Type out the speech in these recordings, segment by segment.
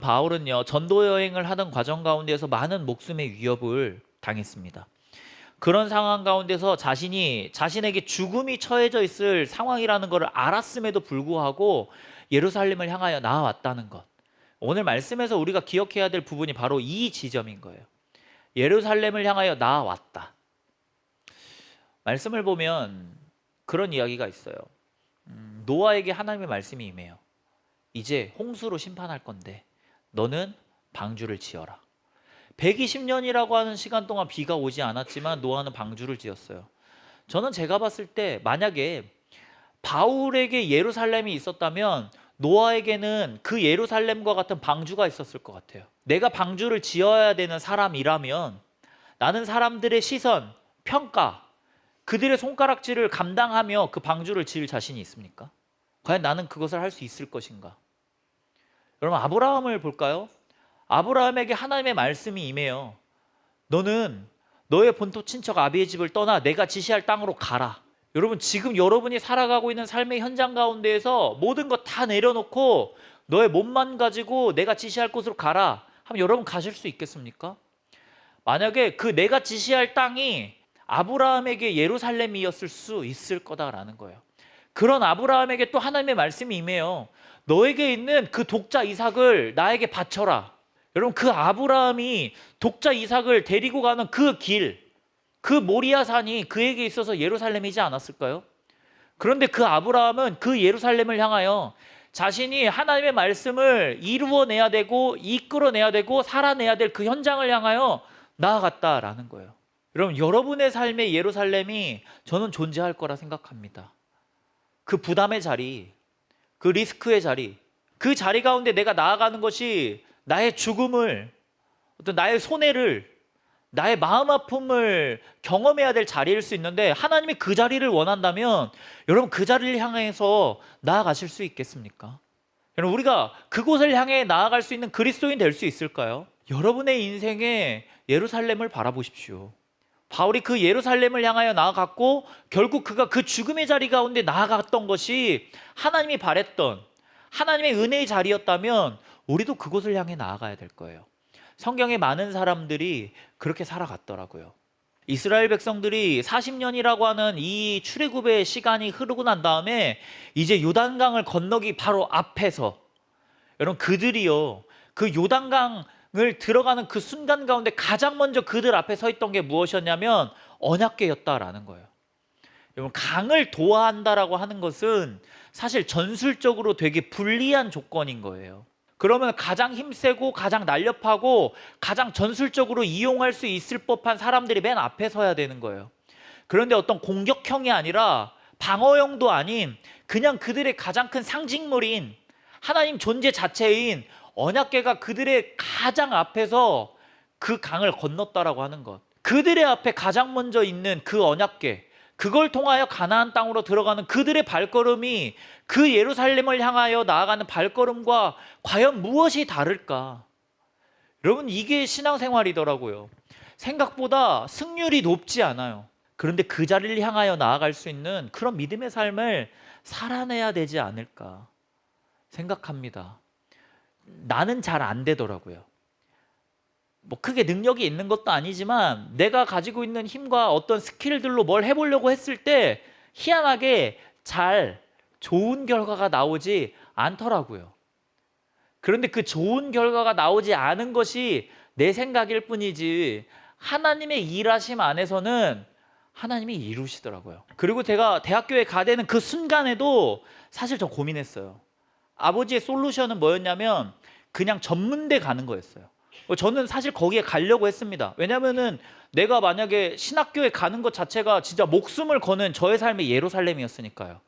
바울은요, 전도 여행을 하던 과정 가운데서 많은 목숨의 위협을 당했습니다. 그런 상황 가운데서 자신에게 죽음이 처해져 있을 상황이라는 것을 알았음에도 불구하고 예루살렘을 향하여 나아왔다는 것. 오늘 말씀에서 우리가 기억해야 될 부분이 바로 이 지점인 거예요. 예루살렘을 향하여 나아왔다. 말씀을 보면 그런 이야기가 있어요. 노아에게 하나님의 말씀이 임해요. 이제 홍수로 심판할 건데 너는 방주를 지어라. 120년이라고 하는 시간 동안 비가 오지 않았지만 노아는 방주를 지었어요. 저는 제가 봤을 때 만약에 바울에게 예루살렘이 있었다면 노아에게는 그 예루살렘과 같은 방주가 있었을 것 같아요. 내가 방주를 지어야 되는 사람이라면 나는 사람들의 시선, 평가, 그들의 손가락질을 감당하며 그 방주를 지을 자신이 있습니까? 과연 나는 그것을 할 수 있을 것인가? 여러분, 아브라함을 볼까요? 아브라함에게 하나님의 말씀이 임해요. 너는 너의 본토 친척 아비의 집을 떠나 내가 지시할 땅으로 가라. 여러분, 지금 여러분이 살아가고 있는 삶의 현장 가운데에서 모든 것 다 내려놓고 너의 몸만 가지고 내가 지시할 곳으로 가라 하면 여러분 가실 수 있겠습니까? 만약에 그 내가 지시할 땅이 아브라함에게 예루살렘이었을 수 있을 거다라는 거예요. 그런 아브라함에게 또 하나님의 말씀이 임해요. 너에게 있는 그 독자 이삭을 나에게 바쳐라. 여러분, 그 아브라함이 독자 이삭을 데리고 가는 그 길, 그 모리아산이 그에게 있어서 예루살렘이지 않았을까요? 그런데 그 아브라함은 그 예루살렘을 향하여 자신이 하나님의 말씀을 이루어내야 되고 이끌어내야 되고 살아내야 될 그 현장을 향하여 나아갔다라는 거예요. 여러분, 여러분의 삶의 예루살렘이 저는 존재할 거라 생각합니다. 그 부담의 자리, 그 리스크의 자리, 그 자리 가운데 내가 나아가는 것이 나의 죽음을, 어떤 나의 손해를, 나의 마음 아픔을 경험해야 될 자리일 수 있는데 하나님이 그 자리를 원한다면 여러분 그 자리를 향해서 나아가실 수 있겠습니까? 여러분, 우리가 그곳을 향해 나아갈 수 있는 그리스도인 될 수 있을까요? 여러분의 인생에 예루살렘을 바라보십시오. 바울이 그 예루살렘을 향하여 나아갔고 결국 그가 그 죽음의 자리 가운데 나아갔던 것이 하나님이 바랬던 하나님의 은혜의 자리였다면 우리도 그곳을 향해 나아가야 될 거예요. 성경에 많은 사람들이 그렇게 살아갔더라고요. 이스라엘 백성들이 40년이라고 하는 이 출애굽의 시간이 흐르고 난 다음에 이제 요단강을 건너기 바로 앞에서 여러분 그들이요 그 요단강을 들어가는 그 순간 가운데 가장 먼저 그들 앞에 서 있던 게 무엇이었냐면 언약궤였다라는 거예요. 여러분, 강을 도하한다라고 하는 것은 사실 전술적으로 되게 불리한 조건인 거예요. 그러면 가장 힘세고 가장 날렵하고 가장 전술적으로 이용할 수 있을 법한 사람들이 맨 앞에 서야 되는 거예요. 그런데 어떤 공격형이 아니라 방어형도 아닌 그냥 그들의 가장 큰 상징물인 하나님 존재 자체인 언약궤가 그들의 가장 앞에서 그 강을 건넜다라고 하는 것. 그들의 앞에 가장 먼저 있는 그 언약궤, 그걸 통하여 가나안 땅으로 들어가는 그들의 발걸음이 그 예루살렘을 향하여 나아가는 발걸음과 과연 무엇이 다를까? 여러분, 이게 신앙생활이더라고요. 생각보다 승률이 높지 않아요. 그런데 그 자리를 향하여 나아갈 수 있는 그런 믿음의 삶을 살아내야 되지 않을까 생각합니다. 나는 잘 안 되더라고요. 뭐 크게 능력이 있는 것도 아니지만 내가 가지고 있는 힘과 어떤 스킬들로 뭘 해보려고 했을 때 희한하게 잘 좋은 결과가 나오지 않더라고요. 그런데 그 좋은 결과가 나오지 않은 것이 내 생각일 뿐이지 하나님의 일하심 안에서는 하나님이 이루시더라고요. 그리고 제가 대학교에 가되는 그 순간에도 사실 저 고민했어요. 아버지의 솔루션은 뭐였냐면 그냥 전문대 가는 거였어요. 저는 사실 거기에 가려고 했습니다. 왜냐면은 내가 만약에 신학교에 가는 것 자체가 진짜 목숨을 거는 저의 삶의 예루살렘이었으니까요.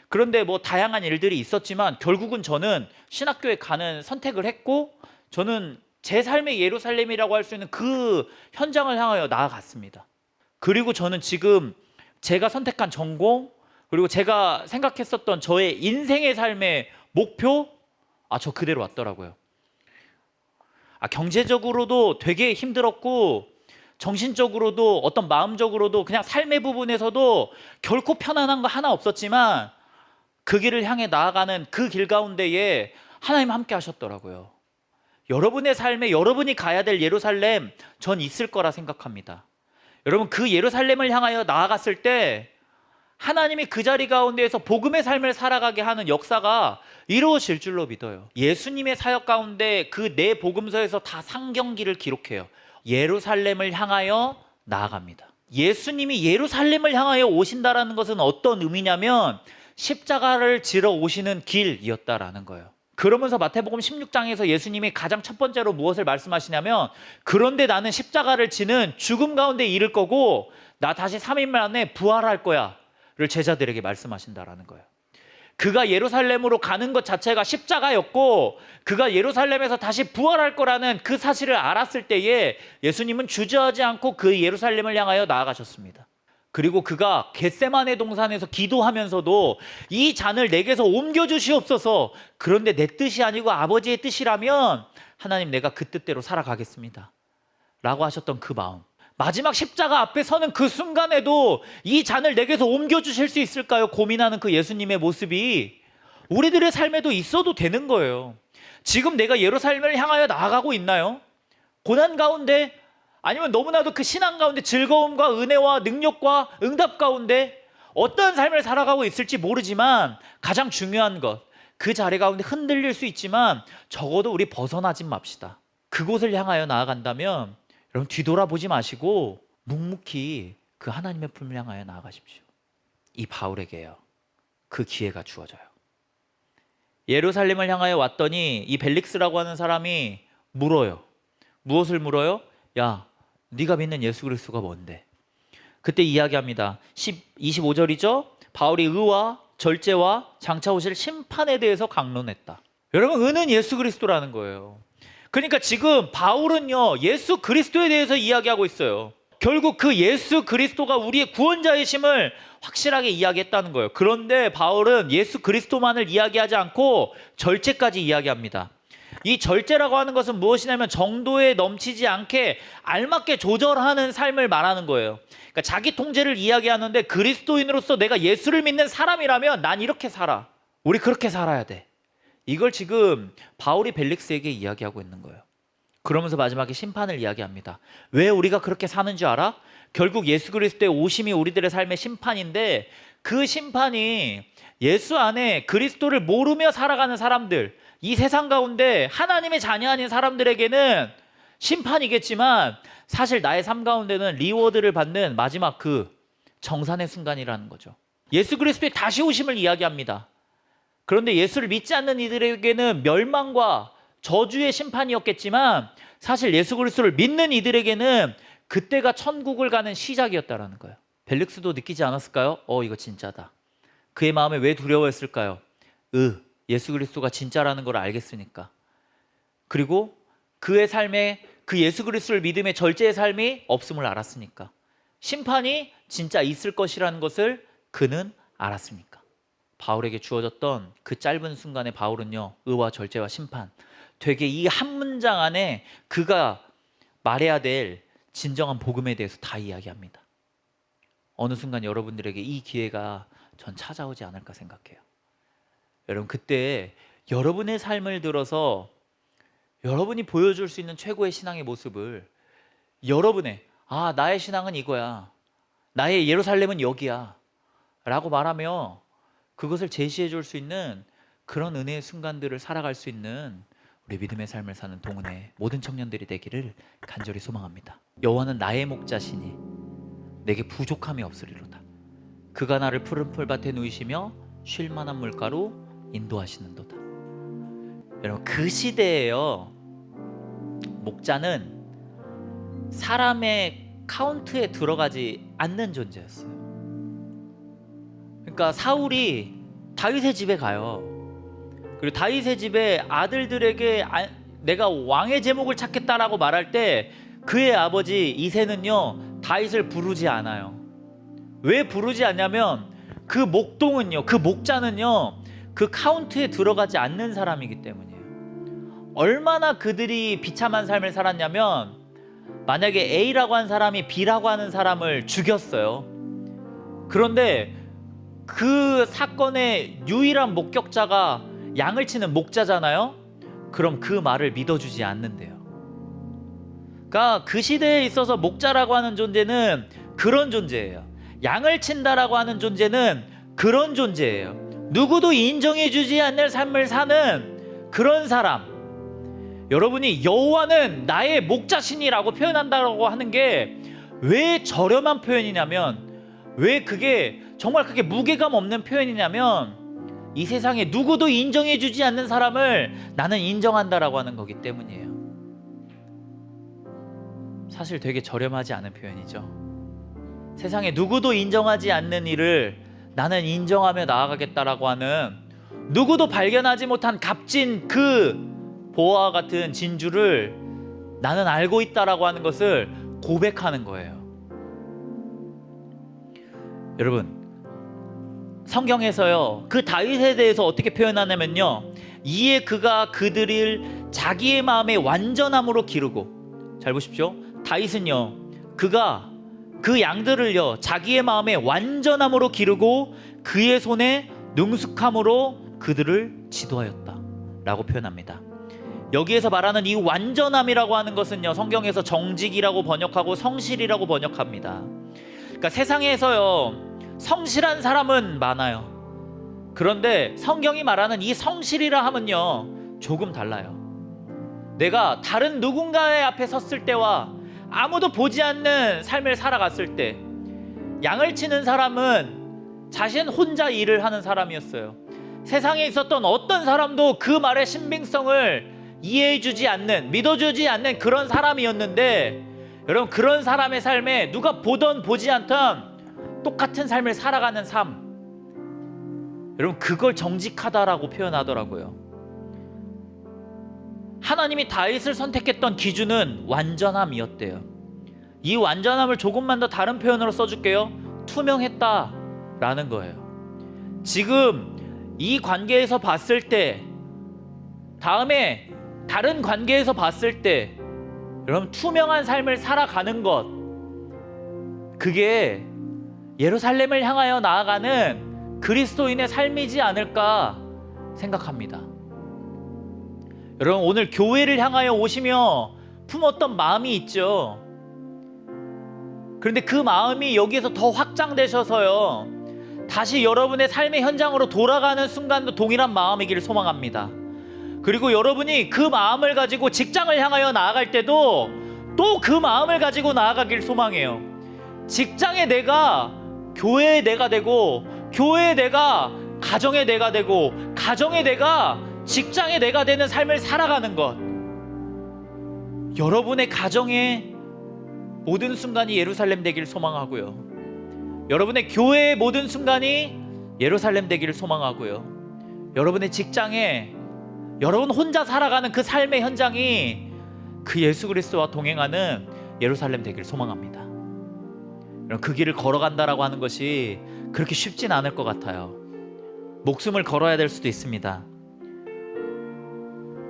그런데 뭐 다양한 일들이 있었지만 결국은 저는 신학교에 가는 선택을 했고 저는 제 삶의 예루살렘이라고 할 수 있는 그 현장을 향하여 나아갔습니다. 그리고 저는 지금 제가 선택한 전공 그리고 제가 생각했었던 저의 인생의 삶의 목표 저 그대로 왔더라고요. 경제적으로도 되게 힘들었고 정신적으로도 어떤 마음적으로도 그냥 삶의 부분에서도 결코 편안한 거 하나 없었지만 그 길을 향해 나아가는 그 길 가운데에 하나님 함께 하셨더라고요. 여러분의 삶에 여러분이 가야 될 예루살렘 전 있을 거라 생각합니다. 여러분, 그 예루살렘을 향하여 나아갔을 때 하나님이 그 자리 가운데에서 복음의 삶을 살아가게 하는 역사가 이루어질 줄로 믿어요. 예수님의 사역 가운데 그 네 복음서에서 다 상경기를 기록해요. 예루살렘을 향하여 나아갑니다. 예수님이 예루살렘을 향하여 오신다라는 것은 어떤 의미냐면 십자가를 지러 오시는 길이었다라는 거예요. 그러면서 마태복음 16장에서 예수님이 가장 첫 번째로 무엇을 말씀하시냐면, 그런데 나는 십자가를 지는 죽음 가운데 이를 거고 나 다시 3일 만에 부활할 거야 를 제자들에게 말씀하신다라는 거예요. 그가 예루살렘으로 가는 것 자체가 십자가였고 그가 예루살렘에서 다시 부활할 거라는 그 사실을 알았을 때에 예수님은 주저하지 않고 그 예루살렘을 향하여 나아가셨습니다. 그리고 그가 겟세마네 동산에서 기도하면서도 이 잔을 내게서 옮겨주시옵소서, 그런데 내 뜻이 아니고 아버지의 뜻이라면 하나님 내가 그 뜻대로 살아가겠습니다 라고 하셨던 그 마음, 마지막 십자가 앞에 서는 그 순간에도 이 잔을 내게서 옮겨주실 수 있을까요? 고민하는 그 예수님의 모습이 우리들의 삶에도 있어도 되는 거예요. 지금 내가 예루살렘을 향하여 나아가고 있나요? 고난 가운데, 아니면 너무나도 그 신앙 가운데 즐거움과 은혜와 능력과 응답 가운데 어떤 삶을 살아가고 있을지 모르지만 가장 중요한 것, 그 자리 가운데 흔들릴 수 있지만 적어도 우리 벗어나지 맙시다. 그곳을 향하여 나아간다면 여러분, 뒤돌아보지 마시고 묵묵히 그 하나님의 품을 향하여 나아가십시오. 이 바울에게요, 그 기회가 주어져요. 예루살렘을 향하여 왔더니 이 벨릭스라고 하는 사람이 물어요. 무엇을 물어요? 야, 네가 믿는 예수 그리스도가 뭔데? 그때 이야기합니다. 25절이죠. 바울이 의와 절제와 장차 오실 심판에 대해서 강론했다. 여러분, 의는 예수 그리스도라는 거예요. 그러니까 지금 바울은요, 예수 그리스도에 대해서 이야기하고 있어요. 결국 그 예수 그리스도가 우리의 구원자이심을 확실하게 이야기했다는 거예요. 그런데 바울은 예수 그리스도만을 이야기하지 않고 절제까지 이야기합니다. 이 절제라고 하는 것은 무엇이냐면 정도에 넘치지 않게 알맞게 조절하는 삶을 말하는 거예요. 그러니까 자기 통제를 이야기하는데, 그리스도인으로서 내가 예수를 믿는 사람이라면 난 이렇게 살아, 우리 그렇게 살아야 돼, 이걸 지금 바울이 벨릭스에게 이야기하고 있는 거예요. 그러면서 마지막에 심판을 이야기합니다. 왜 우리가 그렇게 사는 줄 알아? 결국 예수 그리스도의 오심이 우리들의 삶의 심판인데, 그 심판이 예수 안에 그리스도를 모르며 살아가는 사람들, 이 세상 가운데 하나님의 자녀 아닌 사람들에게는 심판이겠지만 사실 나의 삶 가운데는 리워드를 받는 마지막 그 정산의 순간이라는 거죠. 예수 그리스도의 다시 오심을 이야기합니다. 그런데 예수를 믿지 않는 이들에게는 멸망과 저주의 심판이었겠지만 사실 예수 그리스도를 믿는 이들에게는 그때가 천국을 가는 시작이었다라는 거예요. 벨릭스도 느끼지 않았을까요? 이거 진짜다. 그의 마음에 왜 두려워했을까요? 예수 그리스도가 진짜라는 걸 알겠으니까. 그리고 그의 삶에 그 예수 그리스도를 믿음의 절제의 삶이 없음을 알았으니까. 심판이 진짜 있을 것이라는 것을 그는 알았으니까. 바울에게 주어졌던 그 짧은 순간에 바울은요, 의와 절제와 심판, 되게 이 한 문장 안에 그가 말해야 될 진정한 복음에 대해서 다 이야기합니다. 어느 순간 여러분들에게 이 기회가 전 찾아오지 않을까 생각해요. 여러분, 그때 여러분의 삶을 들어서 여러분이 보여줄 수 있는 최고의 신앙의 모습을, 여러분의 나의 신앙은 이거야, 나의 예루살렘은 여기야 라고 말하며 그것을 제시해 줄 수 있는 그런 은혜의 순간들을 살아갈 수 있는 우리 믿음의 삶을 사는 동은의 모든 청년들이 되기를 간절히 소망합니다. 여호와는 나의 목자시니 내게 부족함이 없으리로다. 그가 나를 푸른 풀밭에 누이시며 쉴 만한 물가로 인도하시는도다. 여러분, 그 시대에요, 목자는 사람의 카운트에 들어가지 않는 존재였어요. 그러니까 사울이 다윗의 집에 가요. 그리고 다윗의 집에 아들들에게 내가 왕의 제목을 찾겠다라고 말할 때 그의 아버지 이새는요, 다윗을 부르지 않아요. 왜 부르지 않냐면 그 목동은요, 그 목자는요, 그 카운트에 들어가지 않는 사람이기 때문이에요. 얼마나 그들이 비참한 삶을 살았냐면, 만약에 A라고 한 사람이 B라고 하는 사람을 죽였어요. 그런데 그 사건의 유일한 목격자가 양을 치는 목자잖아요. 그럼 그 말을 믿어주지 않는데요. 그러니까 그 시대에 있어서 목자라고 하는 존재는 그런 존재예요. 양을 친다라고 하는 존재는 그런 존재예요. 누구도 인정해주지 않는 삶을 사는 그런 사람. 여러분이 여호와는 나의 목자시니라고 표현한다고 하는 게 왜 저렴한 표현이냐면, 왜 그게 정말 그게 무게감 없는 표현이냐면, 이 세상에 누구도 인정해주지 않는 사람을 나는 인정한다라고 하는 거기 때문이에요. 사실 되게 저렴하지 않은 표현이죠. 세상에 누구도 인정하지 않는 일을 나는 인정하며 나아가겠다라고 하는, 누구도 발견하지 못한 값진 그 보화와 같은 진주를 나는 알고 있다라고 하는 것을 고백하는 거예요. 여러분, 성경에서요, 그 다윗에 대해서 어떻게 표현하냐면요, 이에 그가 그들을 자기의 마음의 완전함으로 기르고, 잘 보십시오. 다윗은요, 그가 그 양들을요 자기의 마음의 완전함으로 기르고 그의 손에 능숙함으로 그들을 지도하였다 라고 표현합니다. 여기에서 말하는 이 완전함이라고 하는 것은요, 성경에서 정직이라고 번역하고 성실이라고 번역합니다. 그러니까 세상에서요 성실한 사람은 많아요. 그런데 성경이 말하는 이 성실이라 함은요 조금 달라요. 내가 다른 누군가의 앞에 섰을 때와 아무도 보지 않는 삶을 살아갔을 때, 양을 치는 사람은 자신 혼자 일을 하는 사람이었어요. 세상에 있었던 어떤 사람도 그 말의 신빙성을 이해해주지 않는, 믿어주지 않는 그런 사람이었는데, 여러분, 그런 사람의 삶에 누가 보던 보지 않던 똑같은 삶을 살아가는 삶, 여러분, 그걸 정직하다라고 표현하더라고요. 하나님이 다윗을 선택했던 기준은 완전함이었대요. 이 완전함을 조금만 더 다른 표현으로 써줄게요. 투명했다라는 거예요. 지금 이 관계에서 봤을 때, 다음에 다른 관계에서 봤을 때, 여러분, 투명한 삶을 살아가는 것, 그게 예루살렘을 향하여 나아가는 그리스도인의 삶이지 않을까 생각합니다. 여러분, 오늘 교회를 향하여 오시며 품었던 마음이 있죠. 그런데 그 마음이 여기에서 더 확장되셔서요, 다시 여러분의 삶의 현장으로 돌아가는 순간도 동일한 마음이기를 소망합니다. 그리고 여러분이 그 마음을 가지고 직장을 향하여 나아갈 때도 또 그 마음을 가지고 나아가길 소망해요. 직장의 내가 교회의 내가 되고, 교회의 내가 가정의 내가 되고, 가정의 내가 직장의 내가 되는 삶을 살아가는 것. 여러분의 가정의 모든 순간이 예루살렘 되기를 소망하고요, 여러분의 교회의 모든 순간이 예루살렘 되기를 소망하고요, 여러분의 직장에 여러분 혼자 살아가는 그 삶의 현장이 그 예수 그리스도와 동행하는 예루살렘 되기를 소망합니다. 여러분, 그 길을 걸어간다라고 하는 것이 그렇게 쉽진 않을 것 같아요. 목숨을 걸어야 될 수도 있습니다.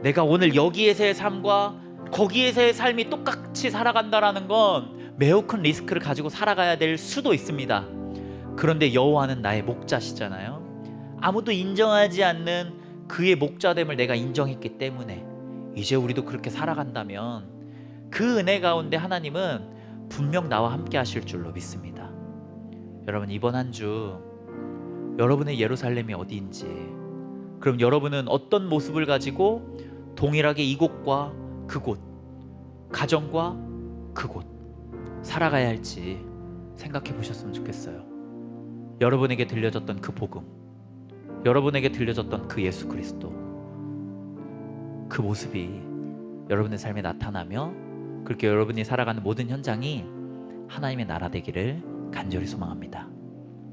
내가 오늘 여기에서의 삶과 거기에서의 삶이 똑같이 살아간다라는 건 매우 큰 리스크를 가지고 살아가야 될 수도 있습니다. 그런데 여호와는 나의 목자시잖아요. 아무도 인정하지 않는 그의 목자됨을 내가 인정했기 때문에 이제 우리도 그렇게 살아간다면 그 은혜 가운데 하나님은 분명 나와 함께 하실 줄로 믿습니다. 여러분, 이번 한 주 여러분의 예루살렘이 어디인지, 그럼 여러분은 어떤 모습을 가지고 동일하게 이곳과 그곳, 가정과 그곳 살아가야 할지 생각해 보셨으면 좋겠어요. 여러분에게 들려졌던 그 복음, 여러분에게 들려졌던 그 예수 그리스도, 그 모습이 여러분의 삶에 나타나며 그렇게 여러분이 살아가는 모든 현장이 하나님의 나라 되기를 간절히 소망합니다.